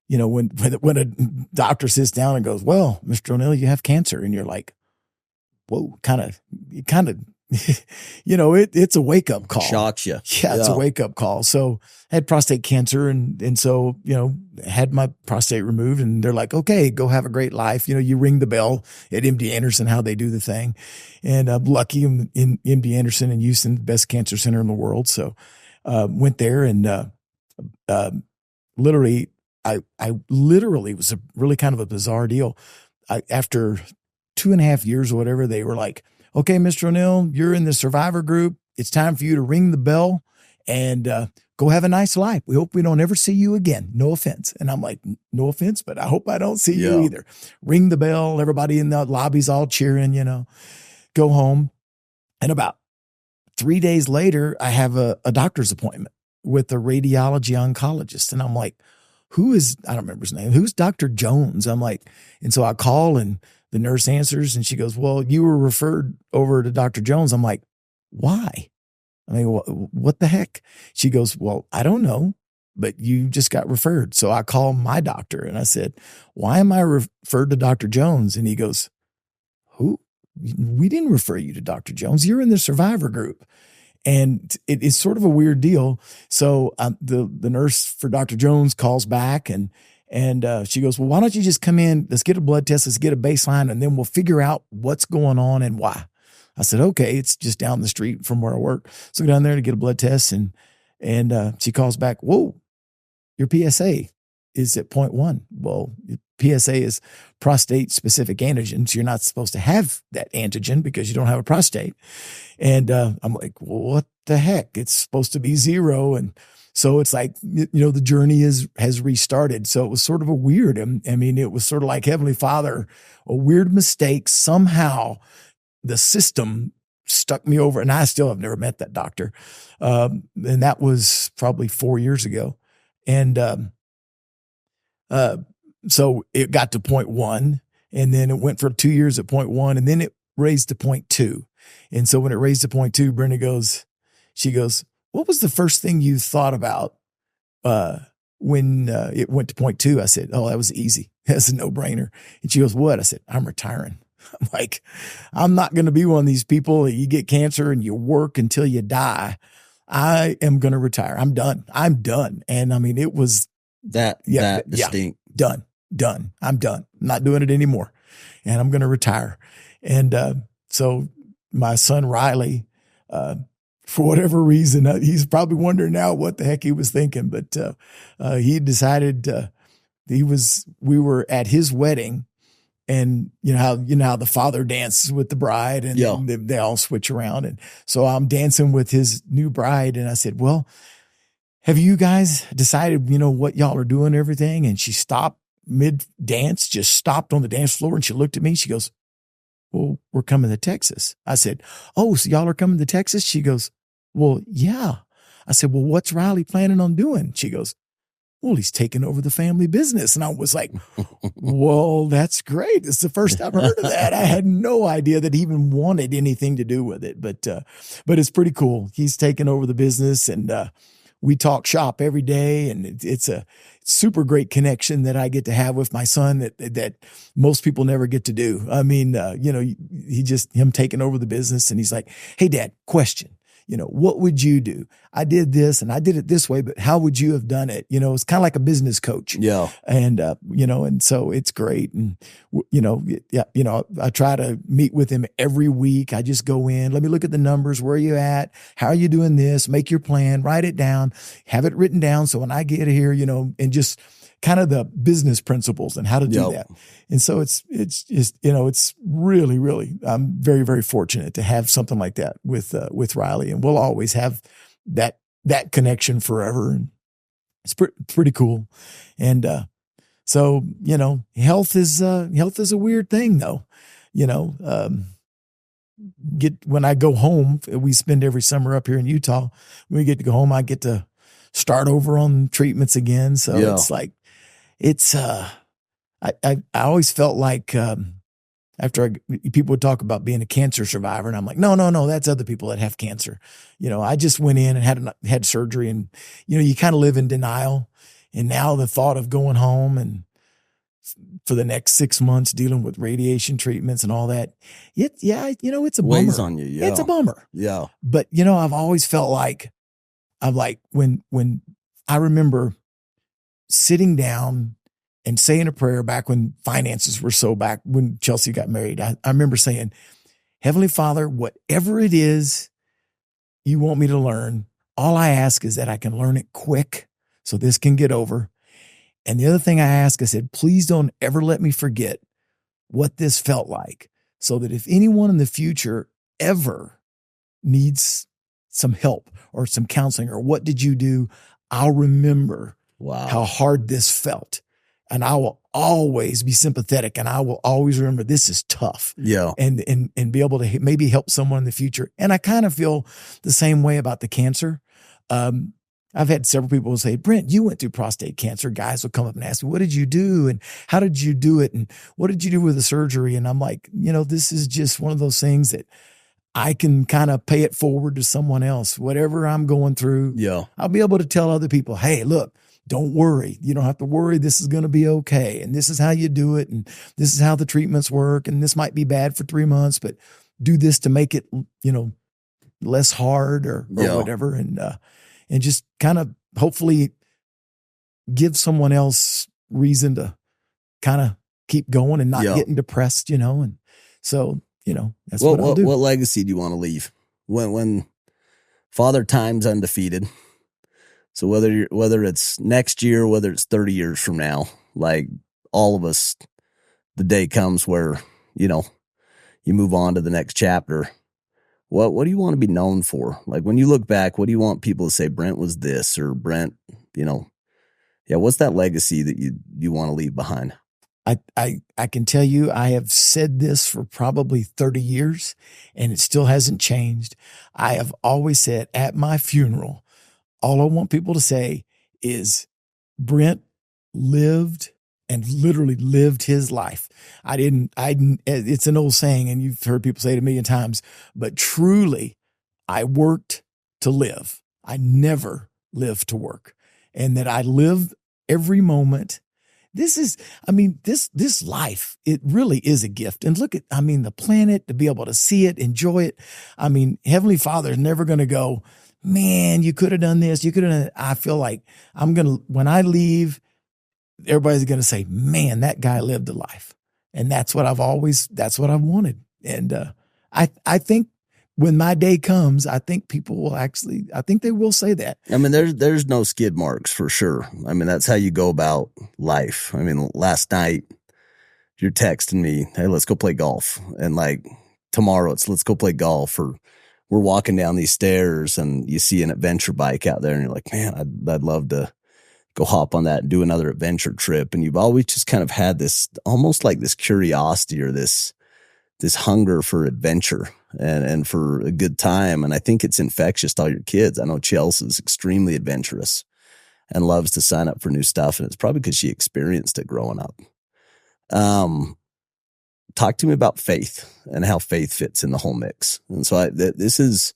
when a doctor sits down and goes, well, Mr. O'Neal, you have cancer, and you're like, whoa, kind of, it's a wake up call. Shocks you. Yeah, it's a wake up call. So I had prostate cancer, and so, had my prostate removed, and they're like, okay, go have a great life. You ring the bell at MD Anderson, how they do the thing. And I'm lucky in MD Anderson in Houston, the best cancer center in the world. So, went there and, literally, I literally was a really kind of a bizarre deal. After 2.5 years or whatever, they were like, okay, Mr. O'Neal, you're in the survivor group. It's time for you to ring the bell and go have a nice life. We hope we don't ever see you again. No offense. And I'm like, no offense, but I hope I don't see you either. Ring the bell. Everybody in the lobby's all cheering, go home. And about 3 days later, I have a doctor's appointment with a radiology oncologist. And I'm like, I don't remember his name. Who's Dr. Jones? I'm like, and so I call and the nurse answers and she goes, well, you were referred over to Dr. Jones. I'm like, why? I mean, what the heck? She goes, well, I don't know, but you just got referred. So I call my doctor and I said, why am I referred to Dr. Jones? And he goes, who? We didn't refer you to Dr. Jones. You're in the survivor group. And it is sort of a weird deal. So the nurse for Dr. Jones calls back and she goes, well, why don't you just come in? Let's get a blood test. Let's get a baseline, and then we'll figure out what's going on and why. I said, okay, it's just down the street from where I work. So I go down there to get a blood test, and she calls back, whoa, your PSA is at 0.1. Well, PSA is prostate specific antigen. So you're not supposed to have that antigen because you don't have a prostate. And I'm like, well, what the heck? It's supposed to be 0. And so it's like, the journey has restarted. So it was sort of a weird, it was sort of like Heavenly Father, a weird mistake. Somehow the system stuck me over, and I still have never met that doctor. And that was probably 4 years ago. And so it got to 0.1, and then it went for 2 years at 0.1, and then it raised to 0.2. And so when it raised to 0.2, Brenda she goes, what was the first thing you thought about when it went to 0.2? I said, oh, that was easy. That's a no-brainer. And she goes, what? I said, I'm retiring. I'm like, I'm not going to be one of these people that you get cancer and you work until you die. I am going to retire. I'm done. And it was that distinct. Done. I'm done. I'm not doing it anymore. And I'm going to retire. And so my son, Riley, for whatever reason, he's probably wondering now what the heck he was thinking, but he decided we were at his wedding, and you know how the father dances with the bride, and they all switch around. And so I'm dancing with his new bride. And I said, well, have you guys decided, what y'all are doing and everything? And she stopped mid dance, just stopped on the dance floor. And she looked at me. She goes, well, we're coming to Texas. I said, oh, so y'all are coming to Texas? She goes, well, yeah. I said, well, what's Riley planning on doing? She goes, well, he's taken over the family business. And I was like, well, that's great. It's the first I've heard of that. I had no idea that he even wanted anything to do with it, but it's pretty cool. He's taken over the business, and we talk shop every day, and it's a super great connection that I get to have with my son that most people never get to do. I mean, him taking over the business, and he's like, hey, Dad, question. What would you do? I did this and I did it this way, but how would you have done it? It's kind of like a business coach. Yeah. And, and so it's great. And, I try to meet with him every week. I just go in, let me look at the numbers. Where are you at? How are you doing this? Make your plan, write it down, have it written down. So when I get here, and just kind of the business principles and how to do that. And so it's just, it's really, really, I'm very, very fortunate to have something like that with Riley, and we'll always have that connection forever. And it's pretty cool. And, so, health is a weird thing though, when I go home, we spend every summer up here in Utah. When we get to go home, I get to start over on treatments again. So it's like, I always felt like, after people would talk about being a cancer survivor, and I'm like, no, that's other people that have cancer. I just went in and had surgery, and, you kind of live in denial. And now the thought of going home and for the next 6 months dealing with radiation treatments and all that, it's a bummer. Weighs on you. Yeah. It's a bummer. Yeah. But, I've always felt like, when I remember sitting down and saying a prayer back when finances were back when Chelsea got married, I remember saying, Heavenly Father, whatever it is you want me to learn, all I ask is that I can learn it quick so this can get over. And the other thing I said, please don't ever let me forget what this felt like, so that if anyone in the future ever needs some help or some counseling or what did you do, I'll remember how hard this felt. And I will always be sympathetic, and I will always remember this is tough. Yeah. And be able to maybe help someone in the future. And I kind of feel the same way about the cancer. I've had several people say, Brent, you went through prostate cancer. Guys will come up and ask me, what did you do? And how did you do it? And what did you do with the surgery? And I'm like, this is just one of those things that I can kind of pay it forward to someone else. Whatever I'm going through, I'll be able to tell other people, hey, look, don't worry. You don't have to worry. This is going to be okay. And this is how you do it. And this is how the treatments work. And this might be bad for 3 months, but do this to make it, less hard or whatever. And just kind of hopefully give someone else reason to kind of keep going and not getting depressed, And so, that's what I'll do. What legacy do you want to leave when Father Time's undefeated? So whether it's next year, whether it's 30 years from now, like all of us, the day comes where, you move on to the next chapter. What do you want to be known for? Like when you look back, what do you want people to say? Brent was this, or Brent, what's that legacy that you want to leave behind? I can tell you, I have said this for probably 30 years and it still hasn't changed. I have always said at my funeral, all I want people to say is Brent lived and literally lived his life. It's an old saying, and you've heard people say it a million times, but truly I worked to live. I never lived to work, and that I lived every moment. This life, it really is a gift. And look at, the planet, to be able to see it, enjoy it. Heavenly Father is never going to go, man, you could have done this. You could have done it. I feel like when I leave, everybody's going to say, man, that guy lived a life. And that's what I've wanted. And I think when my day comes, I think people will they will say that. There's no skid marks for sure. That's how you go about life. Last night you're texting me, hey, let's go play golf. And like tomorrow let's go play golf, or we're walking down these stairs and you see an adventure bike out there and you're like, man, I'd love to go hop on that and do another adventure trip. And you've always just kind of had this, almost like this curiosity or this hunger for adventure and for a good time. And I think it's infectious to all your kids. I know Chelsea's extremely adventurous. and loves to sign up for new stuff. And it's probably because she experienced it growing up. Talk to me about faith and how faith fits in the whole mix. And so this is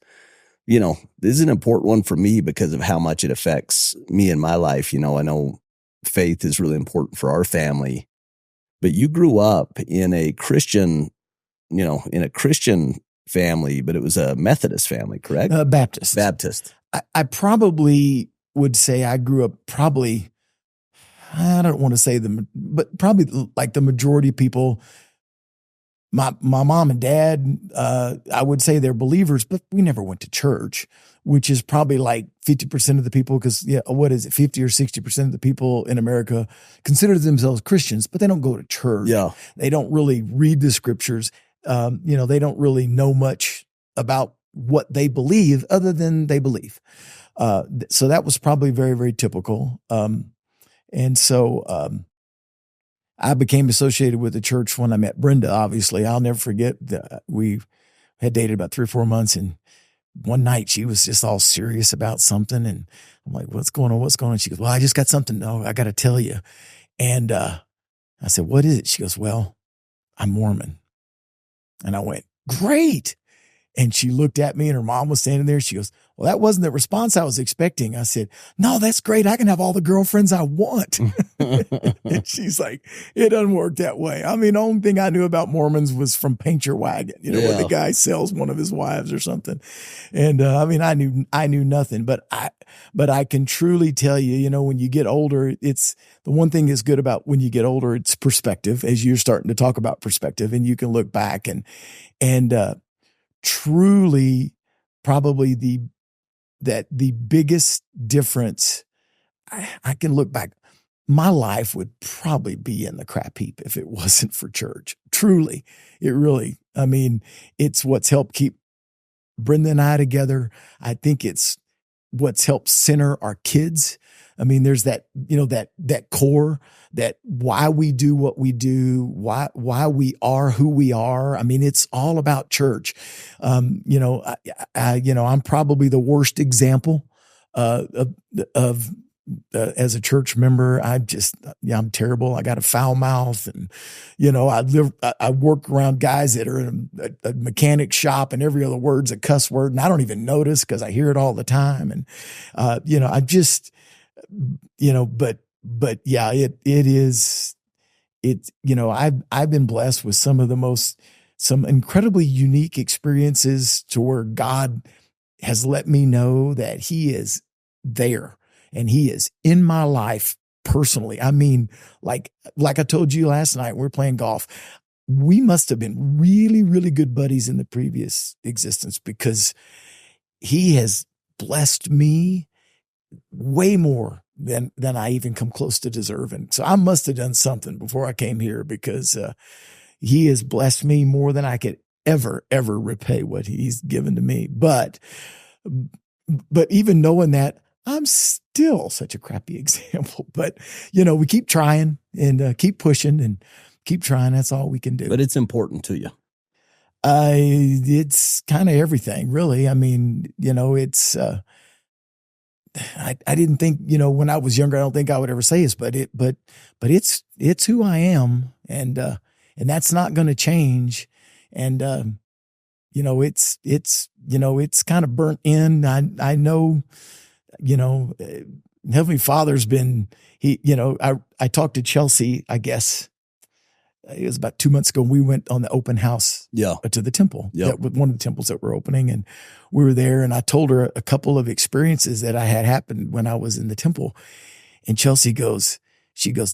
an important one for me because of how much it affects me in my life. I know faith is really important for our family, but you grew up in a Christian family, but it was a Methodist family, correct? Baptist. I probably would say I grew up I don't want to say but probably like the majority of people. My mom and dad, I would say they're believers, but we never went to church, which is probably like 50% of the people, because 50 or 60% of the people in America consider themselves Christians, but they don't go to church. Yeah. They don't really read the scriptures. They don't really know much about what they believe other than they believe. So that was probably very, very typical. And so I became associated with the church when I met Brenda, obviously. I'll never forget that we had dated about 3 or 4 months, and one night she was just all serious about something. And I'm like, what's going on? What's going on? She goes, well, I just got something. No, I got to tell you. And I said, what is it? She goes, well, I'm Mormon. And I went, great. And she looked at me, and her mom was standing there. She goes, well, that wasn't the response I was expecting. I said, no, that's great. I can have all the girlfriends I want. And she's like, it doesn't work that way. I mean, the only thing I knew about Mormons was from Paint Your Wagon, where the guy sells one of his wives or something. And I knew nothing, but I can truly tell you, when you get older, it's the one thing that's good about when you get older, it's perspective, as you're starting to talk about perspective, and you can look back and truly probably the biggest difference, I can look back, my life would probably be in the crap heap if it wasn't for church. Truly, it's what's helped keep Brenda and I together. I think it's what's helped center our kids. There's that, that core, that why we do what we do, why we are who we are. It's all about church. I'm probably the worst example of as a church member. I'm terrible. I got a foul mouth, and I work around guys that are in a mechanic shop, and every other word's a cuss word, and I don't even notice because I hear it all the time. And but yeah, it is, I've been blessed with some incredibly unique experiences to where God has let me know that he is there and he is in my life personally. Like I told you last night, we're playing golf. We must have been really, really good buddies in the previous existence, because he has blessed me way more than I even come close to deserving. So I must have done something before I came here, because he has blessed me more than I could ever repay what he's given to me. But even knowing that, I'm still such a crappy example. But, we keep trying and keep pushing and keep trying. That's all we can do. But it's important to you. It's kind of everything, really. It's, I didn't think, when I was younger, I don't think I would ever say this, but it's who I am. And that's not going to change. And, it's kind of burnt in. I know, Heavenly Father's been, I talked to Chelsea, I guess it was about 2 months ago. We went on the open house to the temple, with one of the temples that were opening. And we were there, and I told her a couple of experiences that I had happened when I was in the temple. And Chelsea goes,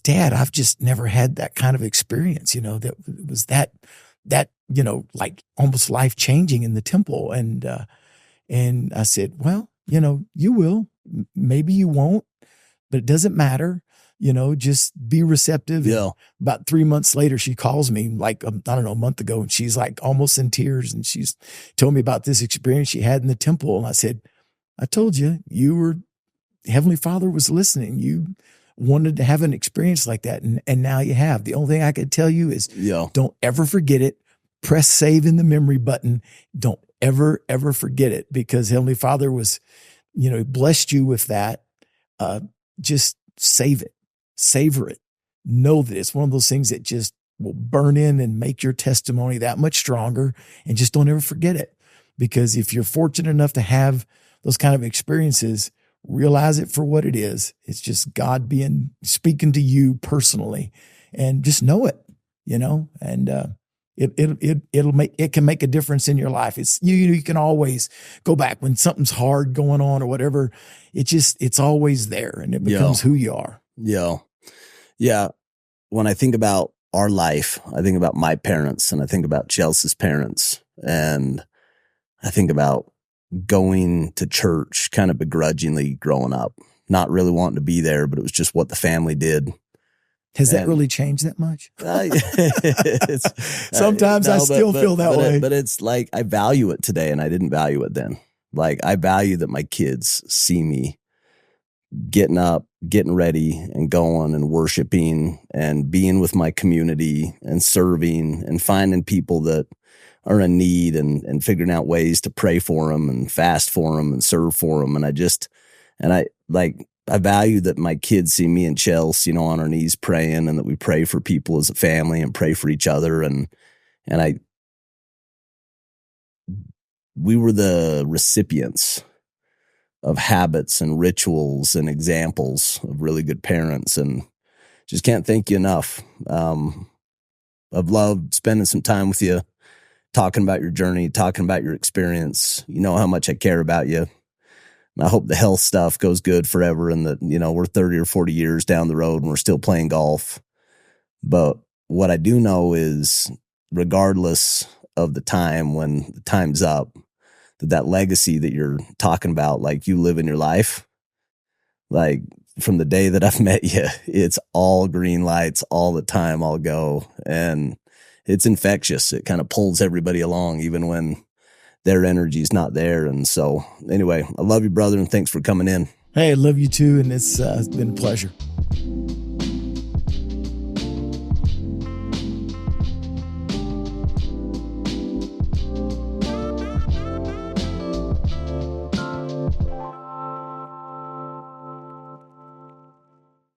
Dad, I've just never had that kind of experience, that was that, like almost life changing in the temple. And I said, well, you will, maybe you won't, but it doesn't matter. Just be receptive. Yeah. About 3 months later, she calls me like, a month ago, and she's like almost in tears. And she's told me about this experience she had in the temple. And I said, I told you, Heavenly Father was listening. You wanted to have an experience like that. And now you have. The only thing I could tell you is don't ever forget it. Press save in the memory button. Don't ever forget it, because Heavenly Father was, blessed you with that. just save it, savor it. Know that it's one of those things that just will burn in and make your testimony that much stronger, and just don't ever forget it. Because if you're fortunate enough to have those kind of experiences, realize it for what it is. It's just God speaking to you personally, and just know it, and it can make a difference in your life. It's, you can always go back when something's hard going on or whatever. It's always there, and it becomes who you are. Yeah. Yeah. When I think about our life, I think about my parents, and I think about Chelsea's parents, and I think about going to church kind of begrudgingly growing up, not really wanting to be there, but it was just what the family did. Has that really changed that much? Sometimes I still feel that way. But it's like, I value it today, and I didn't value it then. Like, I value that my kids see me getting up, getting ready, and going and worshiping and being with my community and serving and finding people that are in need, and figuring out ways to pray for them and fast for them and serve for them. And I value that my kids see me and Chelsea, on our knees praying, and that we pray for people as a family and pray for each other. We were the recipients of habits and rituals and examples of really good parents, and just can't thank you enough. I've loved spending some time with you, talking about your journey, talking about your experience. You know how much I care about you. And I hope the health stuff goes good forever, and that, we're 30 or 40 years down the road and we're still playing golf. But what I do know is, regardless of the time, when the time's up, that legacy that you're talking about, like, you live in your life, like, from the day that I've met you, it's all green lights all the time. I'll go, and it's infectious. It kind of pulls everybody along, even when their energy is not there. And so anyway, I love you, brother, and thanks for coming in. Hey, I love you too. And it's been a pleasure.